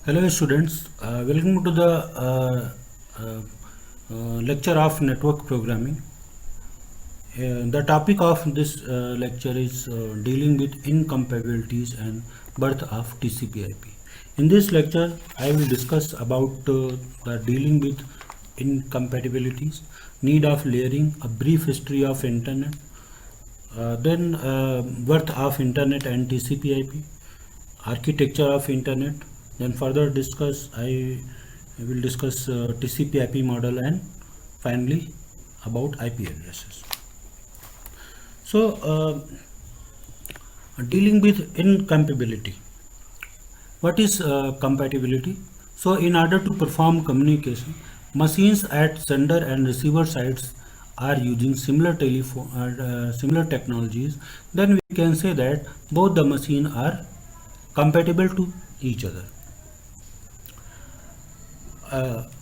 Hello students, welcome to the uh, lecture of network programming. The topic of this lecture is dealing with incompatibilities and birth of TCP/IP. In this lecture, I will discuss about the dealing with incompatibilities, need of layering, a brief history of internet, then birth of internet and TCP/IP, architecture of internet. Then further discuss I will discuss TCP/IP model, and finally about IP addresses. So dealing with incompatibility. What is compatibility? So in order to perform communication, machines at sender and receiver sides are using similar technologies. Then we can say that both the machine are compatible to each other.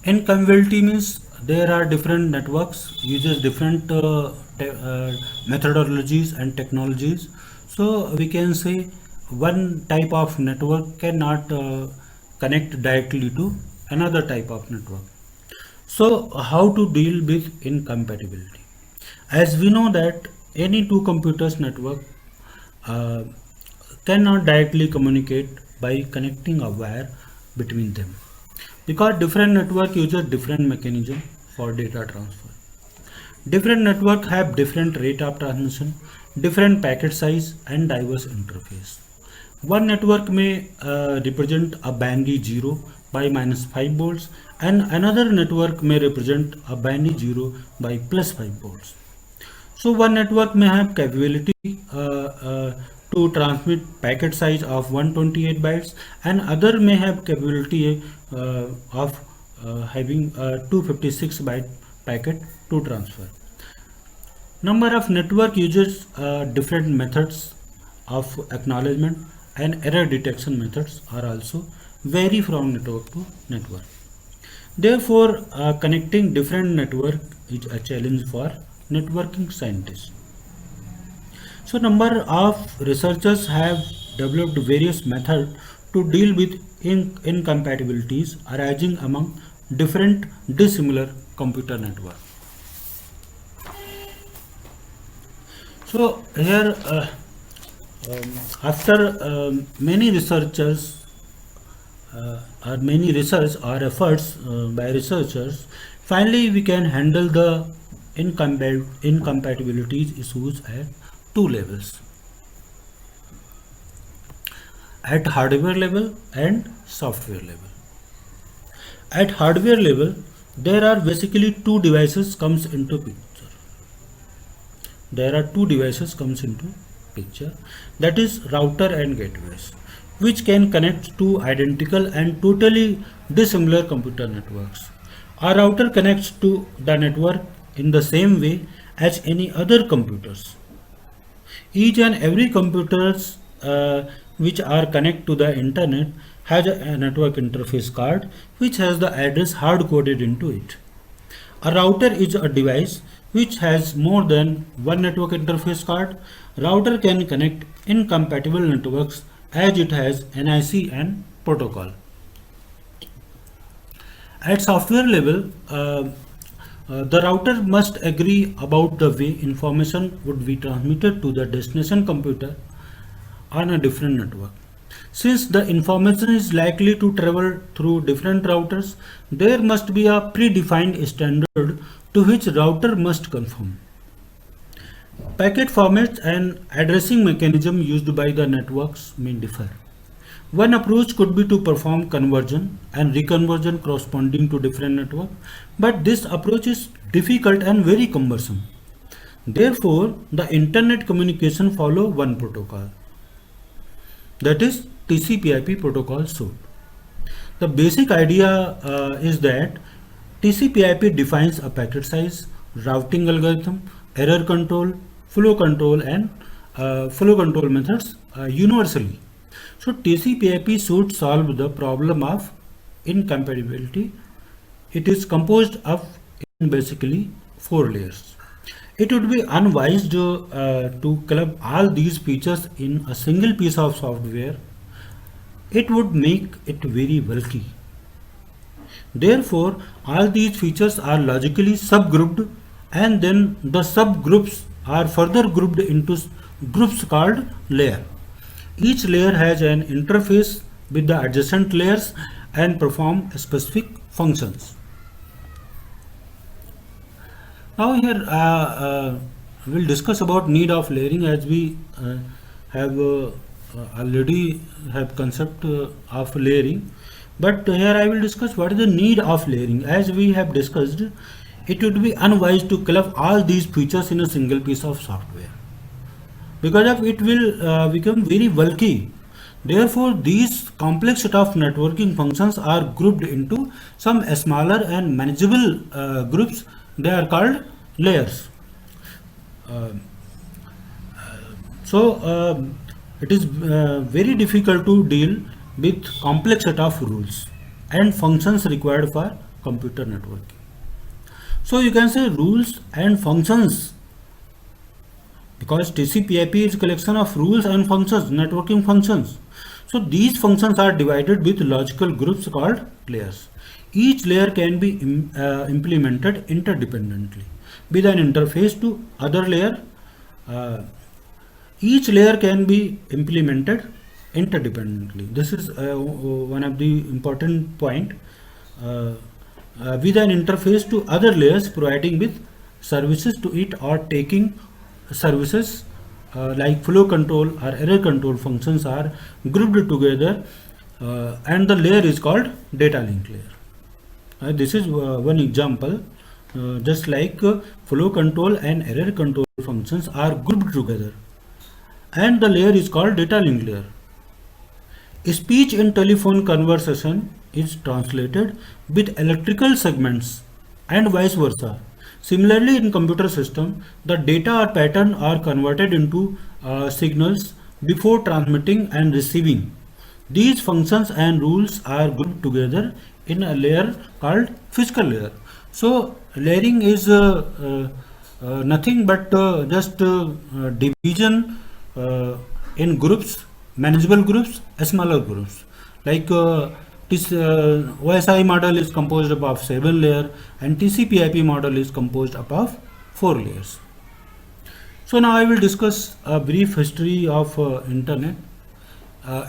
Incompatibility means there are different networks uses different methodologies and technologies. So we can say one type of network cannot connect directly to another type of network. So how to deal with incompatibility? As we know that any two computers network uh, cannot directly communicate by connecting a wire between them, because different network uses different mechanism for data transfer. Different network have different rate of transmission, different packet size and diverse interface. One network may represent a binary 0 by -5 volts, and another network may represent a binary 0 by +5 volts. So one network may have capability to transmit packet size of 128 bytes, and other may have capability of having 256 byte packet to transfer. Number of network uses different methods of acknowledgement, and error detection methods are also vary from network to network. Therefore, connecting different network is a challenge for networking scientists. So number of researchers have developed various methods to deal with incompatibilities arising among different dissimilar computer networks. So here, after many researchers or many research or efforts by researchers, finally we can handle the incompatibilities issues at two levels: at hardware level and software level. At hardware level, there are basically two devices comes into picture. There are two devices comes into picture, that is router and gateways, which can connect to identical and totally dissimilar computer networks. A router connects to the network in the same way as any other computers. Each and every computers which are connect to the internet has a network interface card which has the address hard coded into it. A router is a device which has more than one network interface card. Router can connect incompatible networks as it has NIC and protocol. At software level, the router must agree about the way information would be transmitted to the destination computer on a different network. Since the information is likely to travel through different routers, there must be a predefined standard to which router must conform. Packet formats and addressing mechanism used by the networks may differ. One approach could be to perform conversion and reconversion corresponding to different network, but this approach is difficult and very cumbersome. Therefore, the internet communication follow one protocol, that is TCP/IP protocol suite. The basic idea is that TCP/IP defines a packet size, routing algorithm, error control, and flow control methods universally. So TCP/IP should solve the problem of incompatibility. It is composed of basically four layers. It would be unwise to club all these features in a single piece of software. it would make it very bulky. Therefore, all these features are logically subgrouped, and then the subgroups are further grouped into groups called layer. Each layer has an interface with the adjacent layers and perform specific functions. Now here we'll discuss about need of layering, as we have already have concept of layering. But here I will discuss what is the need of layering. As we have discussed, it would be unwise to club all these features in a single piece of software, because of it will become very bulky. Therefore, these complex set of networking functions are grouped into some smaller and manageable groups. They are called layers. Uh, so it is very difficult to deal with complex set of rules and functions required for computer networking. So you can say rules and functions, because TCP/IP is a collection of rules and functions, networking functions. So these functions are divided with logical groups called layers. Each layer can be implemented interdependently with an interface to other layer. Uh, each layer can be implemented interdependently. This is one of the important point. With an interface to other layers, providing with services to it or taking services like flow control or error control functions are grouped together, and the layer is called data link layer. This is one example. Just like flow control and error control functions are grouped together, and the layer is called data link layer. Speech in telephone conversation is translated with electrical segments and vice versa. Similarly, in computer system, the data or pattern are converted into signals before transmitting and receiving. These functions and rules are grouped together in a layer called physical layer. So layering is nothing but just division in groups, manageable groups, smaller groups. Like this OSI model is composed of 7 layers, and TCP/IP model is composed of 4 layers. So now I will discuss a brief history of internet.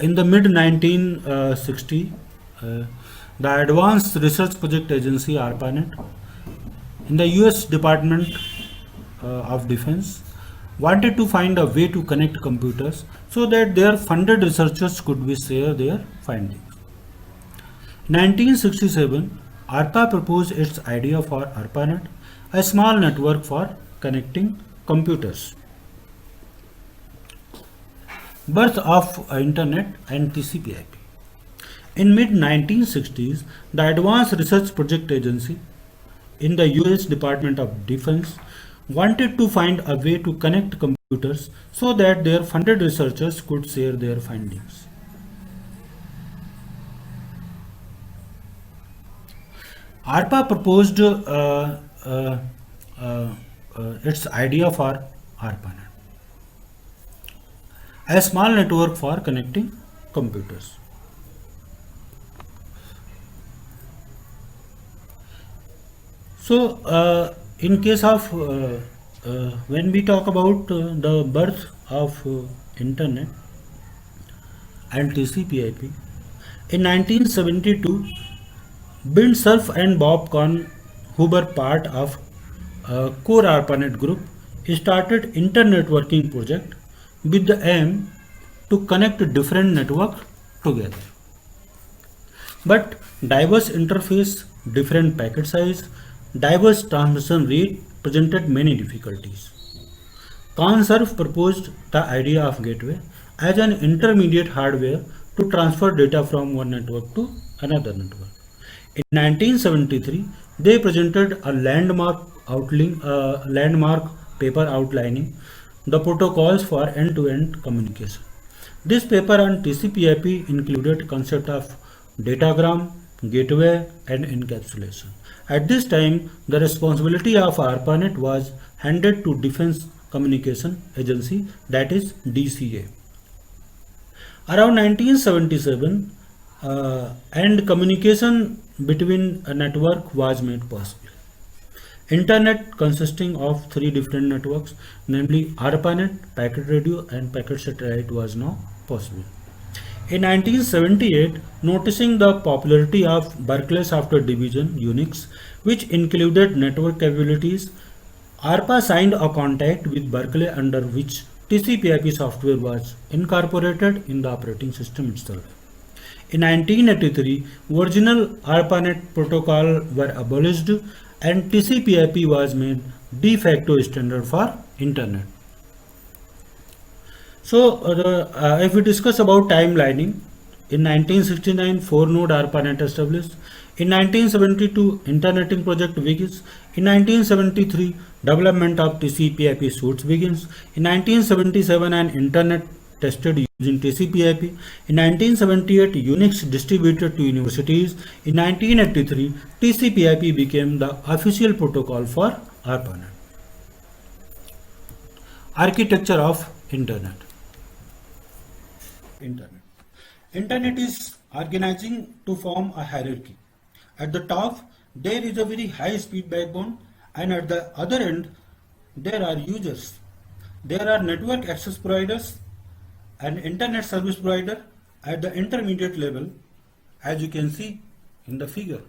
In the mid 1960, the Advanced Research Project Agency ARPANET in the US Department of Defense wanted to find a way to connect computers so that their funded researchers could be share their findings. In 1967, ARPA proposed its idea for ARPANET, a small network for connecting computers. Birth of Internet and TCP/IP. In mid 1960s, the Advanced Research Project Agency in the US Department of Defense wanted to find a way to connect computers so that their funded researchers could share their findings. ARPA proposed its idea for ARPANET, a small network for connecting computers. So, in case of when we talk about the birth of internet and TCP/IP, in 1972, Bill Cerf and Bob Kahn, who were part of core ARPANET group, started internetworking project with the aim to connect different networks together. But diverse interface, different packet size, diverse transmission rate presented many difficulties. Kahn-Cerf proposed the idea of gateway as an intermediate hardware to transfer data from one network to another network. In 1973, they presented a landmark paper outlining the protocols for end-to-end communication. This paper on TCP/IP included concept of datagram, gateway, and encapsulation. At this time, the responsibility of ARPANET was handed to Defense Communication Agency, that is DCA. Around 1977, and communication between a network was made possible. Internet consisting of three different networks, namely ARPANET, packet radio, and packet satellite, was now possible. In 1978, noticing the popularity of Berkeley software division Unix, which included network capabilities, ARPA signed a contract with Berkeley under which TCP/IP software was incorporated in the operating system itself. In 1983, original ARPANET protocol were abolished and TCP/IP was made de facto standard for Internet. So, if we discuss about timelining, in 1969, 4-node ARPANET established. In 1972, Interneting project begins. In 1973, development of TCP/IP suites begins. In 1977, an Internet tested using TCP/IP. In 1978, Unix distributed to universities. In 1983, TCP/IP became the official protocol for ARPANET. Architecture of Internet. Internet is organizing to form a hierarchy. At the top, there is a very high speed backbone, and at the other end, there are users. There are network access providers and internet service provider at the intermediate level, as you can see in the figure.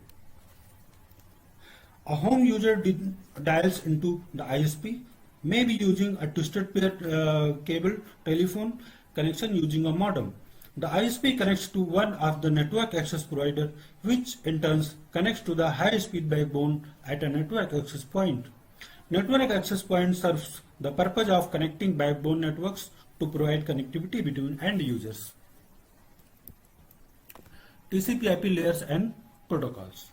A home user dials into the ISP, may be using a twisted pair cable telephone connection using a modem. The ISP connects to one of the network access provider, which in turn connects to the high-speed backbone at a network access point. Network access point serves the purpose of connecting backbone networks to provide connectivity between end users. TCP/IP layers and protocols.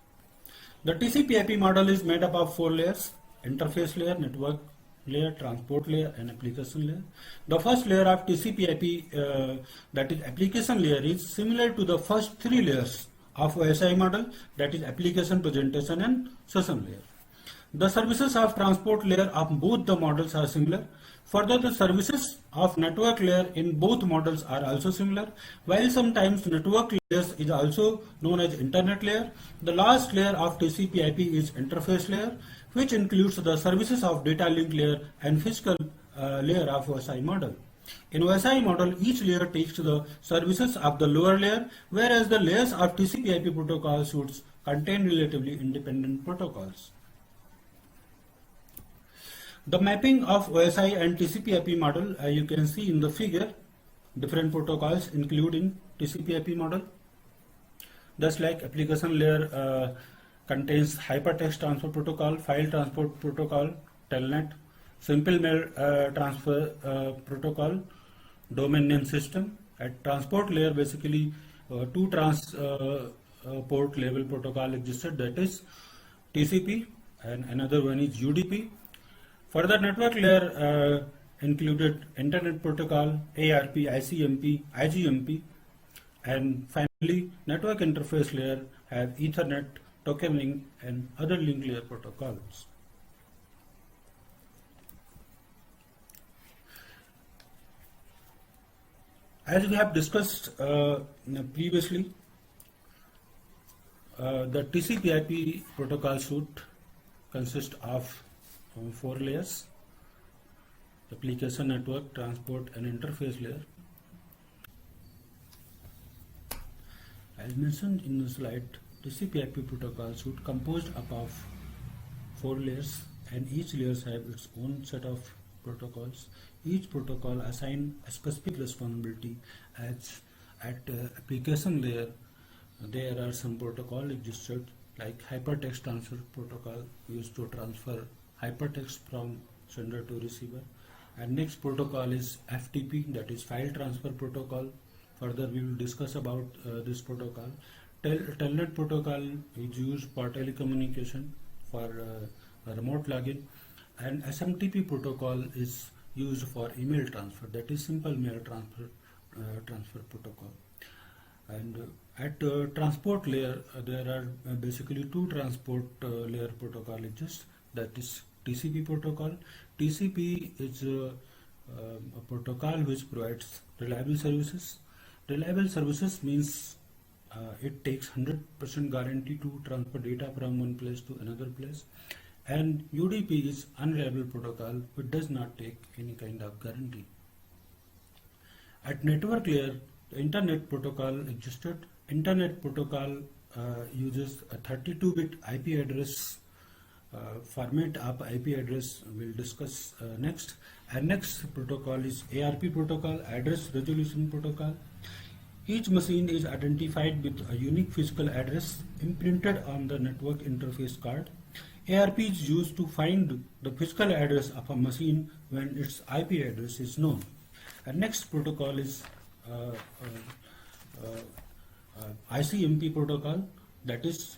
The TCP/IP model is made up of 4 layers: interface layer, network layer, transport layer, and application layer. The first layer of TCP/IP, that is application layer, is similar to the first 3 layers of OSI model, that is application, presentation, and session layer. The services of transport layer of both the models are similar. Further, the services of network layer in both models are also similar. While sometimes network layers is also known as internet layer, the last layer of TCP/IP is interface layer, which includes the services of data link layer and physical layer of OSI model. In OSI model, each layer takes the services of the lower layer, whereas the layers of TCP/IP protocol suites contain relatively independent protocols. The mapping of OSI and TCP/IP model, you can see in the figure, different protocols including TCP/IP model. Thus, like application layer contains hypertext transfer protocol, file transport protocol, telnet, simple mail transfer protocol, domain name system. At transport layer, basically two transport level protocol existed, that is TCP and another one is UDP. Further, network layer included Internet Protocol, ARP, ICMP, IGMP, and finally network interface layer have Ethernet, tokening, and other link layer protocols. As we have discussed previously, the TCP/IP protocol suite consists of 4 layers: application, network, transport, and interface layer. As mentioned in the slide, TCP/IP protocol suite composed up of 4 layers, and each layer has its own set of protocols. Each protocol assigns a specific responsibility. As at application layer, there are some protocol existed like hypertext transfer protocol used to transfer hypertext from sender to receiver, and next protocol is FTP, that is file transfer protocol. Further, we will discuss about this protocol. Telnet protocol is used for telecommunication for remote login, and SMTP protocol is used for email transfer, that is simple mail transfer protocol. And at transport layer, there are basically 2 transport layer protocol exist, that is TCP protocol. TCP is a protocol which provides reliable services, Reliable services means it takes 100% guarantee to transfer data from one place to another place, and UDP is unreliable protocol which does not take any kind of guarantee. At network layer, the Internet protocol existed. Internet protocol uses a 32-bit IP address format of IP address we'll discuss next. And next protocol is ARP protocol, address resolution protocol. Each machine is identified with a unique physical address imprinted on the network interface card. ARP is used to find the physical address of a machine when its IP address is known. And next protocol is ICMP protocol, that is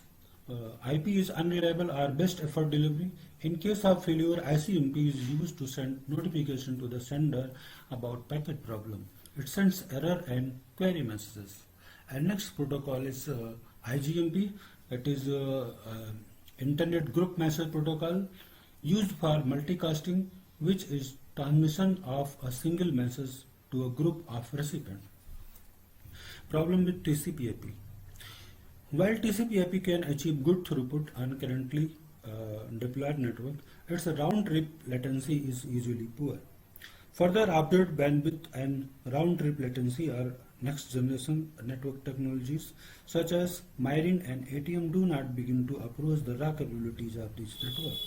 IP is unreliable or best effort delivery. In case of failure, ICMP is used to send notification to the sender about packet problem. It sends error and query messages. And next protocol is IGMP, that is Internet Group Message Protocol, used for multicasting, which is transmission of a single message to a group of recipients. Problem with TCP/IP. While TCP/IP can achieve good throughput on currently deployed network, its round-trip latency is usually poor. Further updated bandwidth and round-trip latency are next-generation network technologies such as Myrin and ATM do not begin to approach the raw capabilities of this network.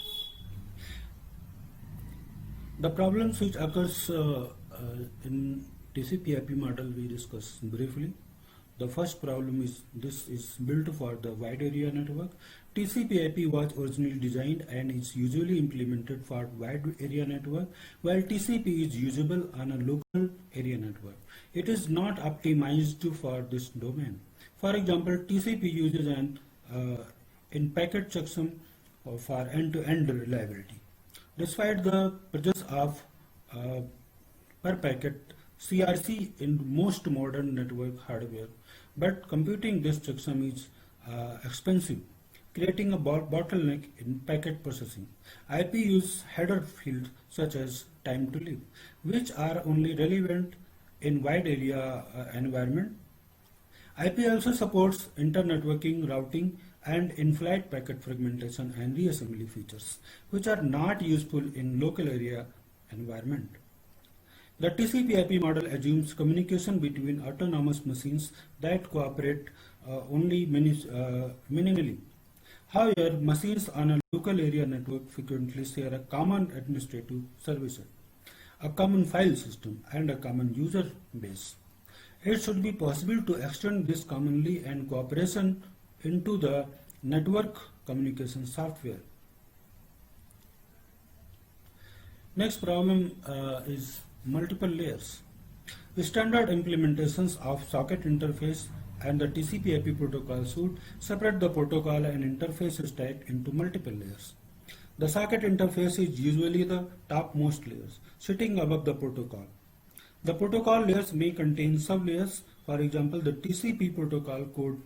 The problems which occurs in TCP/IP model we discuss briefly. The first problem is this is built for the wide area network. TCP/IP was originally designed and is usually implemented for wide area network, while TCP is usable on a local area network. It is not optimized for this domain. For example, TCP uses an in-packet checksum for end-to-end reliability. Despite the presence of per packet CRC in most modern network hardware, but computing this checksum is expensive, creating a bottleneck in packet processing. IP use header fields such as time to live, which are only relevant in wide area environment. IP also supports inter-networking routing and in-flight packet fragmentation and reassembly features, which are not useful in local area environment. The TCP/IP model assumes communication between autonomous machines that cooperate only minimally. However, machines on a local area network frequently share a common administrative services, a common file system, and a common user base. It should be possible to extend this commonly and cooperation into the network communication software. Next problem is multiple layers. The standard implementations of socket interface and the TCP/IP protocol suite separate the protocol and interface stack into multiple layers. The socket interface is usually the topmost layers, sitting above the protocol. The protocol layers may contain sub-layers. For example, the TCP protocol code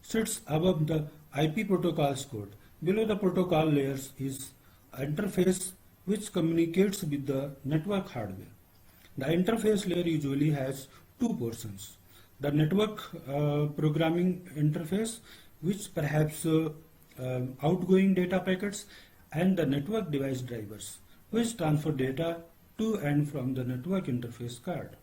sits above the IP protocol's code. Below the protocol layers is interface which communicates with the network hardware. The interface layer usually has two portions. The network programming interface, which perhaps outgoing data packets, and the network device drivers, which transfer data to and from the network interface card.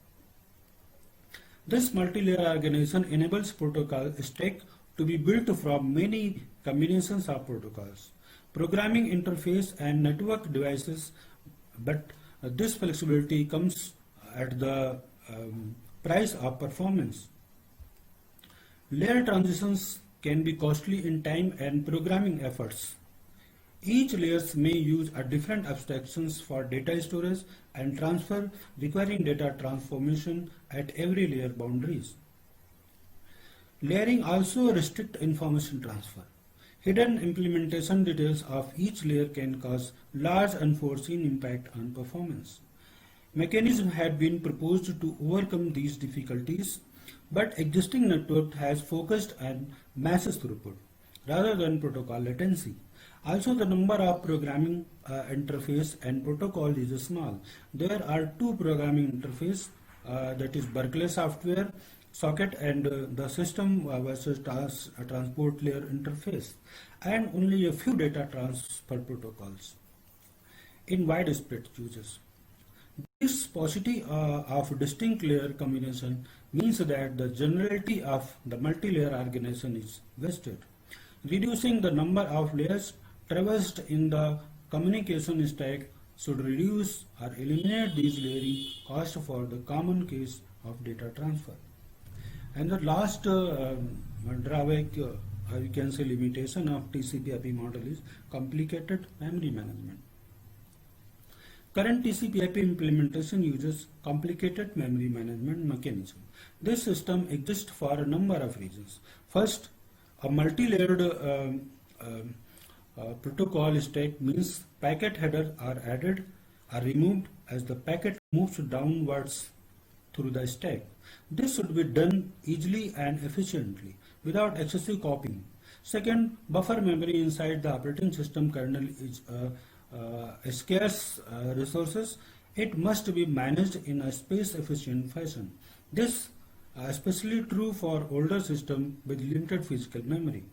This multi-layer organization enables protocol stack to be built from many combinations of protocols, programming interface and network devices, but this flexibility comes at the price of performance. Layer transitions can be costly in time and programming efforts. Each layers may use a different abstractions for data storage and transfer, requiring data transformation at every layer boundaries. Layering also restricts information transfer. Hidden implementation details of each layer can cause large unforeseen impact on performance. Mechanisms have been proposed to overcome these difficulties, but existing network has focused on massive throughput rather than protocol latency. Also, the number of programming interface and protocol is small. There are two programming interface, that is Berkeley software, socket and the system versus transport layer interface, and only a few data transfer protocols in widespread uses. This paucity of distinct layer combination means that the generality of the multi-layer organization is wasted. Reducing the number of layers traversed in the communication stack should reduce or eliminate these layering costs for the common case of data transfer. And the last drawback, we can say limitation of TCP/IP model is complicated memory management. Current TCP/IP implementation uses complicated memory management mechanism. This system exists for a number of reasons. First, a multi-layered protocol stack means packet headers are added or removed as the packet moves downwards through the stack. This should be done easily and efficiently without excessive copying. Second, buffer memory inside the operating system kernel is scarce resources. It must be managed in a space-efficient fashion. This especially true for older systems with limited physical memory.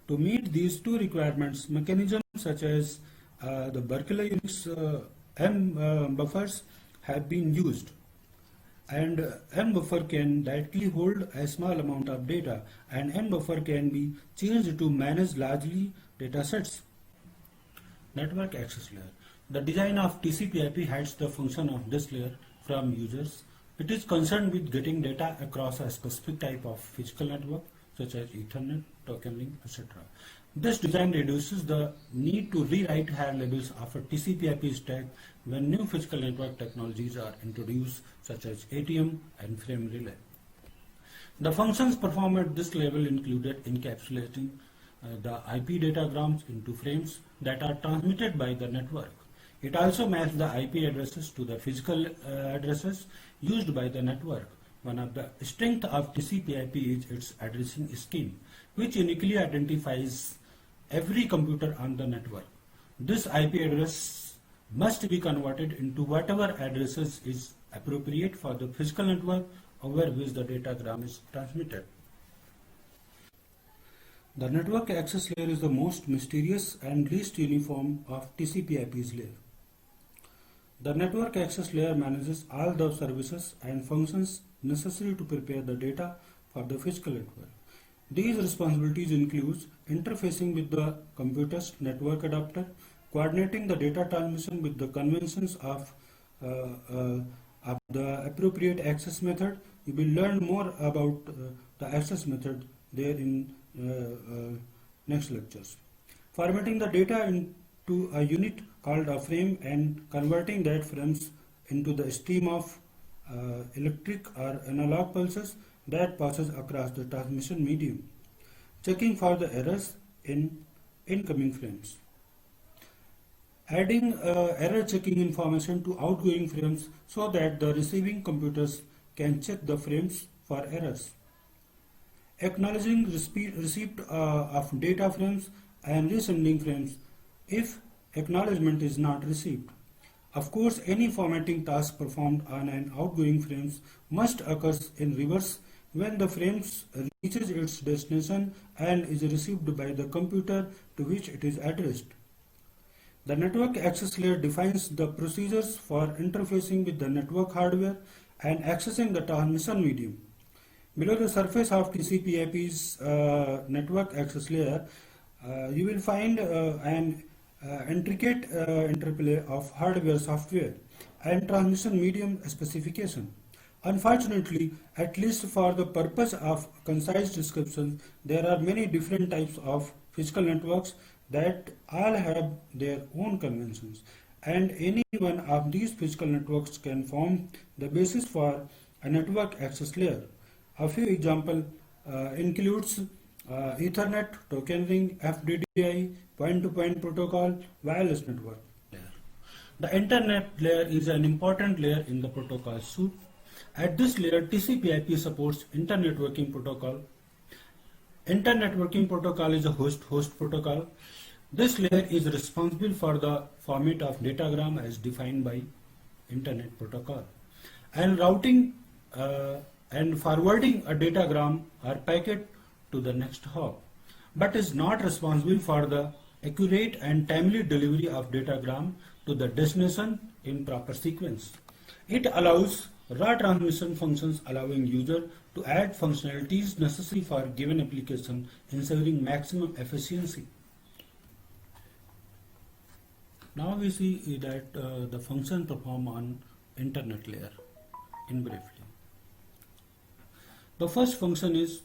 To meet these two requirements, mechanisms such as the Berkeley Unix M buffers have been used. And M buffer can directly hold a small amount of data, and M buffer can be changed to manage largely data sets. Network access layer. The design of TCP/IP hides the function of this layer from users. It is concerned with getting data across a specific type of physical network, such as Ethernet, token link, etc. This design reduces the need to rewrite higher levels of a TCP/IP stack when new physical network technologies are introduced, such as ATM and frame relay. The functions performed at this level included encapsulating the IP datagrams into frames that are transmitted by the network. It also maps the IP addresses to the physical addresses used by the network. One of the strengths of TCP/IP is its addressing scheme, which uniquely identifies every computer on the network. This IP address must be converted into whatever addresses is appropriate for the physical network over which the datagram is transmitted. The network access layer is the most mysterious and least uniform of TCP/IP's layer. The network access layer manages all the services and functions necessary to prepare the data for the physical network. These responsibilities include interfacing with the computer's network adapter, coordinating the data transmission with the conventions of the appropriate access method. You will learn more about the access method there in next lectures. Formatting the data into a unit called a frame and converting that frames into the stream of electric or analog pulses that passes across the transmission medium. Checking for the errors in incoming frames. Adding error checking information to outgoing frames so that the receiving computers can check the frames for errors. Acknowledging receipt of data frames and resending frames if acknowledgement is not received. Of course, any formatting task performed on an outgoing frames must occur in reverse when the frames reaches its destination and is received by the computer to which it is addressed. The network access layer defines the procedures for interfacing with the network hardware and accessing the transmission medium. Below the surface of TCP/IP's network access layer, you will find an intricate interplay of hardware, software, and transmission medium specification. Unfortunately, at least for the purpose of concise description, there are many different types of physical networks that all have their own conventions, and any one of these physical networks can form the basis for a network access layer. A few examples includes Ethernet, token ring, FDDI, point-to-point protocol, wireless network layer. The internet layer is an important layer in the protocol suite. At this layer, TCP/IP supports internetworking protocol. Internetworking protocol is a host-host protocol. This layer is responsible for the format of datagram as defined by internet protocol and routing and forwarding a datagram or packet to the next hop, but is not responsible for the accurate and timely delivery of datagram to the destination in proper sequence. It allows raw transmission functions, allowing user to add functionalities necessary for given application, ensuring maximum efficiency. Now we see that the function performed on internet layer in briefly. The first function is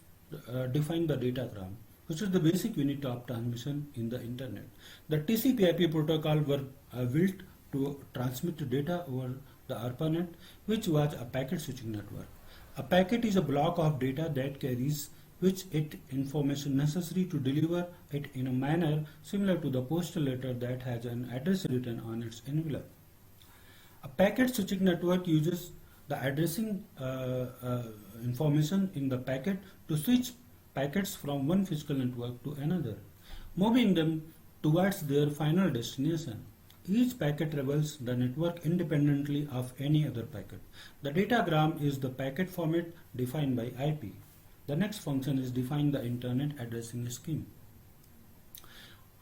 define the datagram, which is the basic unit of transmission in the internet. The TCP/IP protocol were built to transmit data over the ARPANET, which was a packet switching network. A packet is a block of data that carries which it information necessary to deliver it in a manner similar to the postal letter that has an address written on its envelope. A packet switching network uses the addressing information in the packet to switch packets from one physical network to another, moving them towards their final destination. Each packet travels the network independently of any other packet. The datagram is the packet format defined by IP. The next function is define the internet addressing scheme.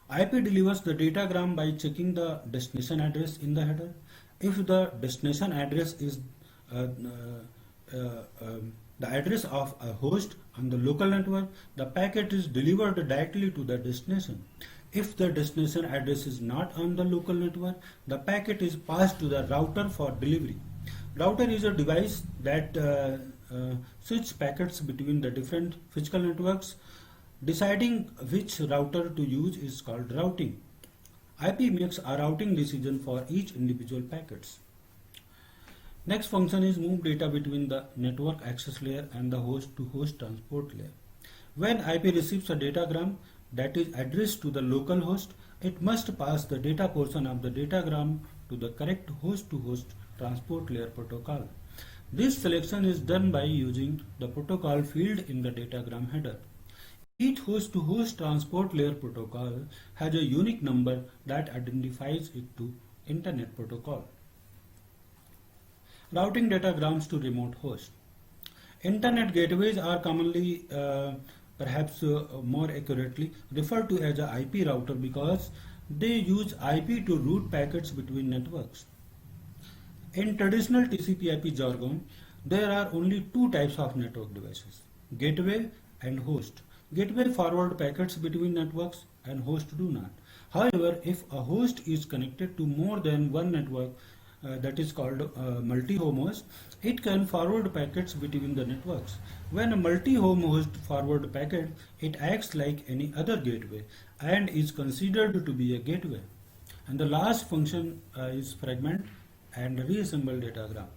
IP delivers the datagram by checking the destination address in the header. If the destination address is the address of a host on the local network, the packet is delivered directly to the destination. If the destination address is not on the local network, the packet is passed to the router for delivery. Router is a device that switches packets between the different physical networks. Deciding which router to use is called routing. IP makes a routing decision for each individual packets. Next function is move data between the network access layer and the host to host transport layer. When IP receives a datagram that is addressed to the local host, it must pass the data portion of the datagram to the correct host to host transport layer protocol. This selection is done by using the protocol field in the datagram header. Each host to host transport layer protocol has a unique number that identifies it to Internet Protocol. Routing datagrams to remote host. Internet gateways are commonly, perhaps more accurately, referred to as a IP router because they use IP to route packets between networks. In traditional TCP/IP jargon, there are only two types of network devices: gateway and host. Gateway forward packets between networks and host do not. However, if a host is connected to more than one network, that is called multi-home host, it can forward packets between the networks. When a multi-home host forward packet, it acts like any other gateway and is considered to be a gateway. And the last function is fragment and reassemble datagram.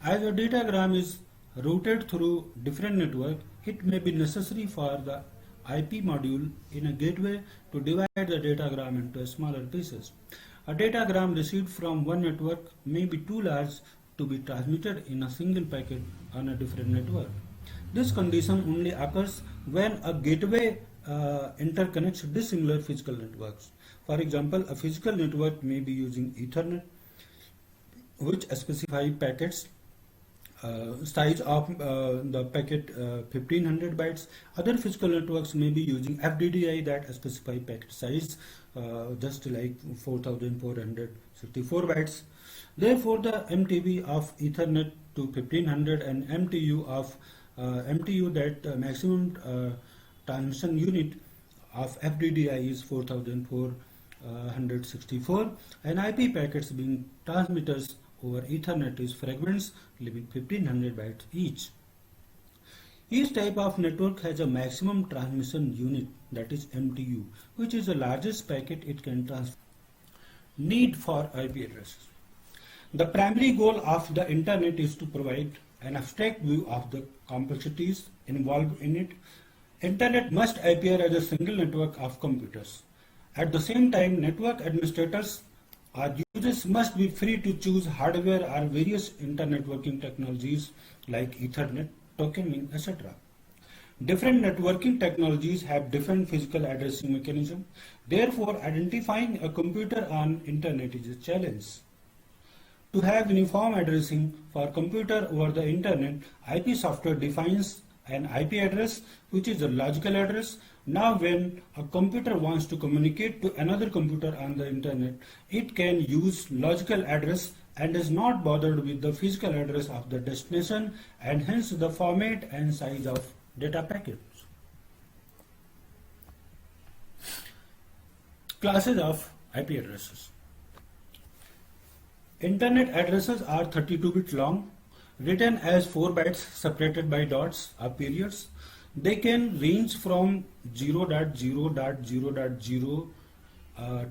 As a datagram is routed through different networks, it may be necessary for the IP module in a gateway to divide the datagram into smaller pieces. A datagram received from one network may be too large to be transmitted in a single packet on a different network. This condition only occurs when a gateway interconnects dissimilar physical networks. For example, a physical network may be using Ethernet, which specify packets size of the packet 1500 bytes. Other physical networks may be using FDDI that specify packet size just like 4464 bytes. Therefore, the MTB of Ethernet to 1500 and MTU that maximum transmission unit of FDDI is 4464, and IP packets being transmitters over Ethernet is fragments leaving 1500 bytes each. Each type of network has a maximum transmission unit, that is MTU, which is the largest packet it can transfer. Need for IP addresses. The primary goal of the Internet is to provide an abstract view of the complexities involved in it. Internet must appear as a single network of computers. At the same time, network administrators or users must be free to choose hardware or various internetworking technologies like Ethernet, tokening, etc. Different networking technologies have different physical addressing mechanisms. Therefore, identifying a computer on Internet is a challenge. To have uniform addressing for computer over the internet, IP software defines an IP address, which is a logical address. Now when a computer wants to communicate to another computer on the internet, it can use logical address and is not bothered with the physical address of the destination and hence the format and size of data packets. Classes of IP addresses. Internet addresses are 32 bits long, written as 4 bytes separated by dots or periods. They can range from 0.0.0.0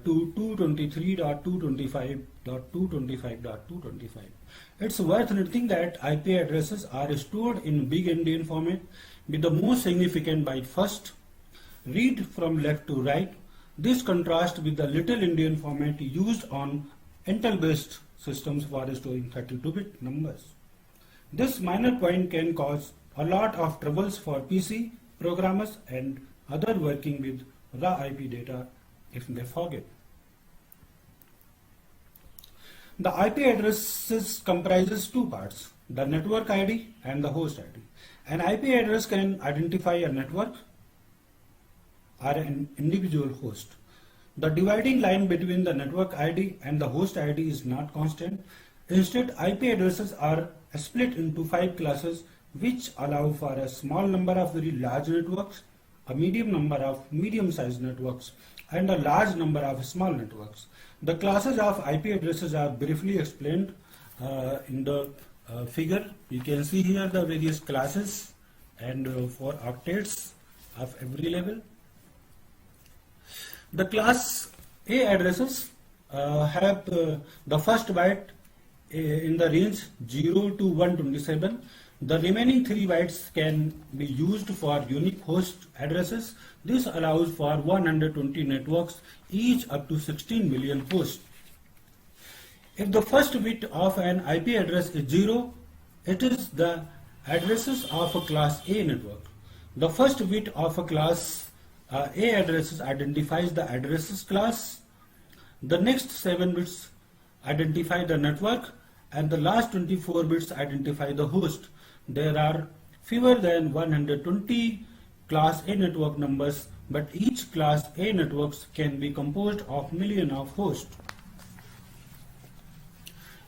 to 223.225.225.225. It's worth noting that IP addresses are stored in big endian format with the most significant byte first. Read from left to right. This contrasts with the little endian format used on Intel-based systems for storing 32-bit numbers. This minor point can cause a lot of troubles for PC programmers and other working with raw IP data if they forget. The IP addresses comprises two parts, the network ID and the host ID. An IP address can identify a network or an individual host. The dividing line between the network ID and the host ID is not constant. Instead, IP addresses are split into 5 classes which allow for a small number of very large networks, a medium number of medium-sized networks, and a large number of small networks. The classes of IP addresses are briefly explained in the figure. You can see here the various classes and 4 octets of every level. The class A addresses have the first byte in the range 0 to 127. The remaining 3 bytes can be used for unique host addresses. This allows for 120 networks, each up to 16 million hosts. If the first bit of an IP address is 0, it is the addresses of a class A network. The first bit of a class A addresses identifies the addresses class. The next 7 bits identify the network and the last 24 bits identify the host. There are fewer than 120 class A network numbers, but each class A networks can be composed of millions of hosts.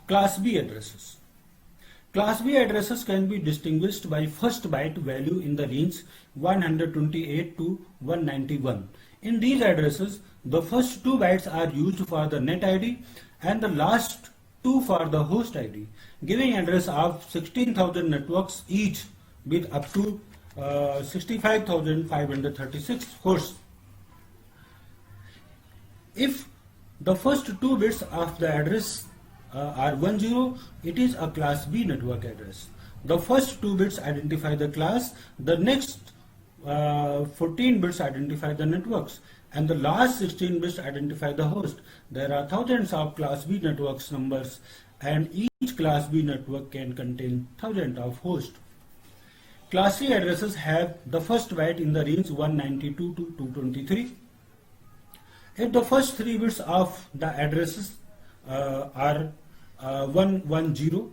Class B addresses. Class B addresses can be distinguished by first byte value in the range 128 to 191. In these addresses, the first 2 bytes are used for the net ID and the last 2 for the host ID, giving address of 16,000 networks each with up to 65,536 hosts. If the first 2 bits of the address are 10, it is a class B network address. The first 2 bits identify the class, the next 14 bits identify the networks, and the last 16 bits identify the host. There are thousands of class B networks numbers, and each class B network can contain thousands of hosts. Class C addresses have the first byte in the range 192 to 223. If the first 3 bits of the addresses are 110,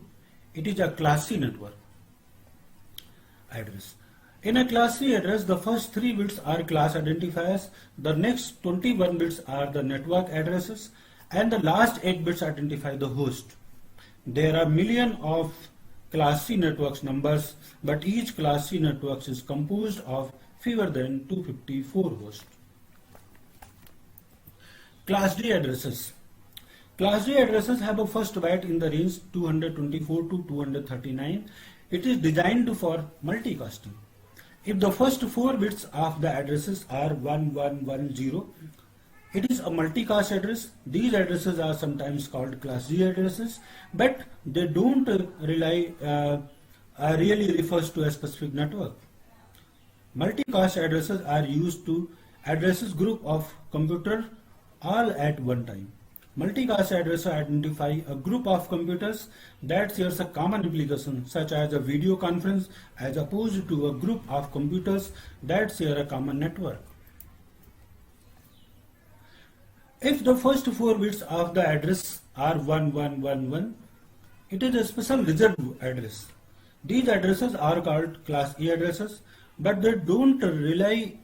it is a class C network address. In a class C address, the first 3 bits are class identifiers, the next 21 bits are the network addresses, and the last 8 bits identify the host. There are millions of class C networks numbers, but each class C network is composed of fewer than 254 hosts. Class D addresses. Class D addresses have a first byte in the range 224 to 239. It is designed for multicasting. If the first 4 bits of the addresses are 1110, it is a multicast address. These addresses are sometimes called class D addresses, but they don't really refers to a specific network. Multicast addresses are used to addresses group of computers all at one time. Multicast addresses identify a group of computers that shares a common application, such as a video conference, as opposed to a group of computers that share a common network. If the first 4 bits of the address are 1111, It is a special reserved address. These addresses are called class A addresses, but they don't really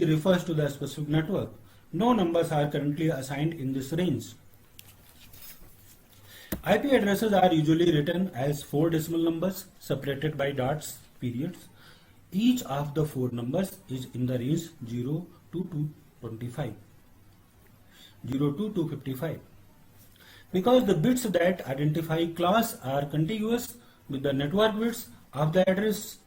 refers to the specific network. No numbers are currently assigned in this range. IP addresses are usually written as 4 decimal numbers separated by dots, periods. Each of the 4 numbers is in the range 0 to 225, 0 to 255. Because the bits that identify class are contiguous with the network bits of the address,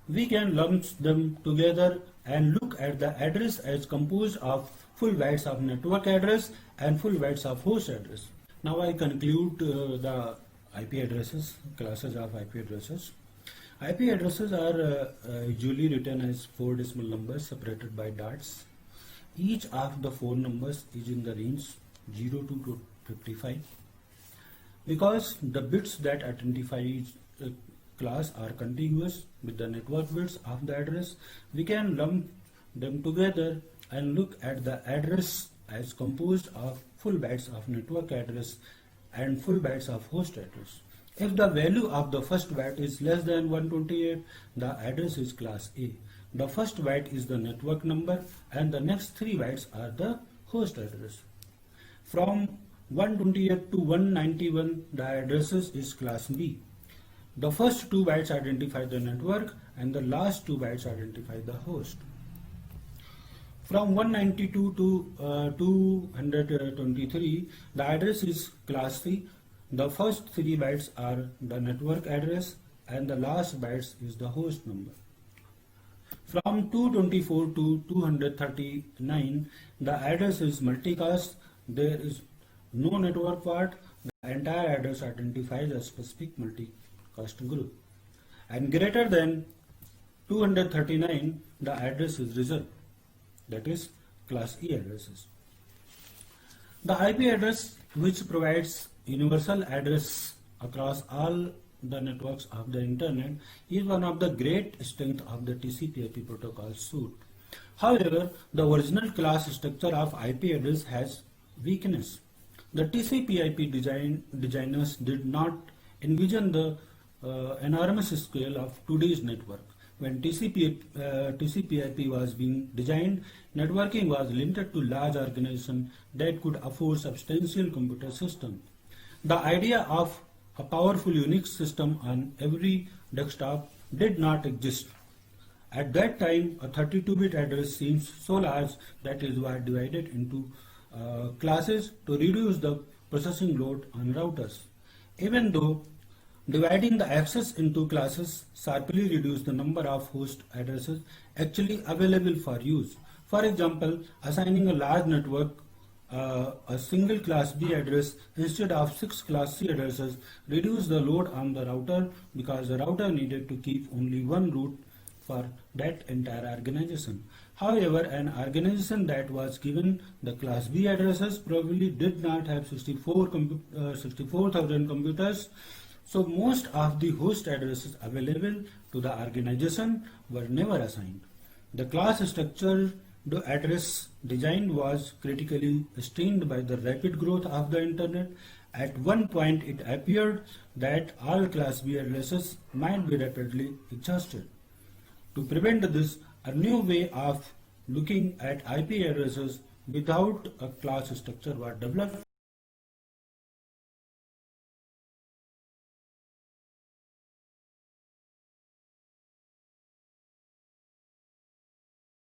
we can lump them together and look at the address as composed of full bytes of network address and full bytes of host address. Now I conclude the IP addresses, classes of IP addresses. IP addresses are usually written as 4 decimal numbers separated by dots. Each of the 4 numbers is in the range 0 to 255. Because the bits that identify each class are contiguous with the network bits of the address, we can lump them together and look at the address as composed of full bytes of network address and full bytes of host address. If the value of the first byte is less than 128, the address is class A. The first byte is the network number and the next 3 bytes are the host address. From 128 to 191, the addresses is class B. The first 2 bytes identify the network and the last 2 bytes identify the host. From 192 to 223, the address is class C. The first 3 bytes are the network address and the last bytes is the host number. From 224 to 239, the address is multicast. There is no network part. The entire address identifies a specific multicast group. And greater than 239, the address is reserved. That is class E addresses. The IP address, which provides universal address across all the networks of the internet, is one of the great strengths of the TCP/IP protocol suite. However, the original class structure of IP address has weakness. The TCP/IP designers did not envision the enormous scale of today's network. When TCP/IP was being designed, networking was limited to large organizations that could afford substantial computer systems. The idea of a powerful Unix system on every desktop did not exist. At that time, a 32-bit address seems so large that it was divided into classes to reduce the processing load on routers. Even though dividing the access into classes sharply reduced the number of host addresses actually available for use. For example, assigning a large network a single class B address instead of 6 class C addresses reduced the load on the router because the router needed to keep only one route for that entire organization. However, an organization that was given the class B addresses probably did not have 64,000 computers. So most of the host addresses available to the organization were never assigned. The class structure the address design was critically strained by the rapid growth of the internet. At one point it appeared that all class B addresses might be rapidly exhausted. To prevent this, a new way of looking at IP addresses without a class structure was developed.